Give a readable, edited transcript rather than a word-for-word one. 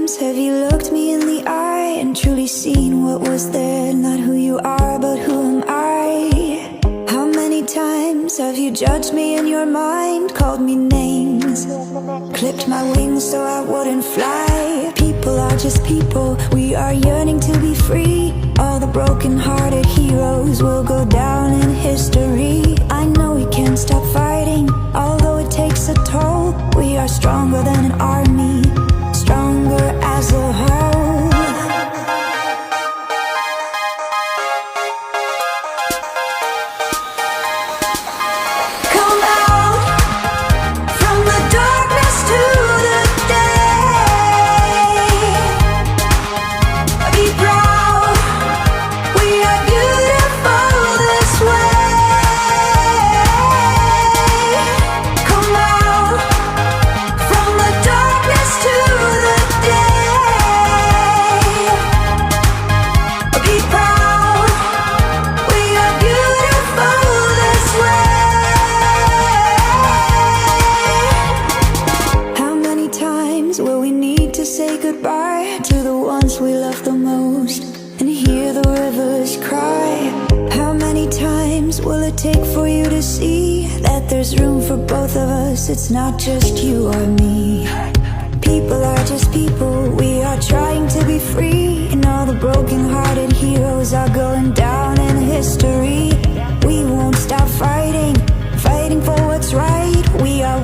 times have you looked me in the eye and truly seen what was there? Not who you are, but who am I? How many times have you judged me in your mind, called me names, clipped my wings so I wouldn't fly? People are just people, we are yearning to be free. All the broken-hearted heroes will go down in history. I know we can't stop fighting, although it takes a toll. We are stronger than an army, stronger as a whole. Come out from the darkness to the day. Be proud, we are beautiful this way. Come out from the darkness to the day. Be proud, we are beautiful this way. How many times will we need to say goodbye to the ones we love the most and hear the rivers cry? How many times will it take for you to see that there's room for both of us? It's not just you or me. People are just people, we are trying to be free. And all the broken-hearted heroes are going down in history. We won't stop fighting, fighting for what's right. We are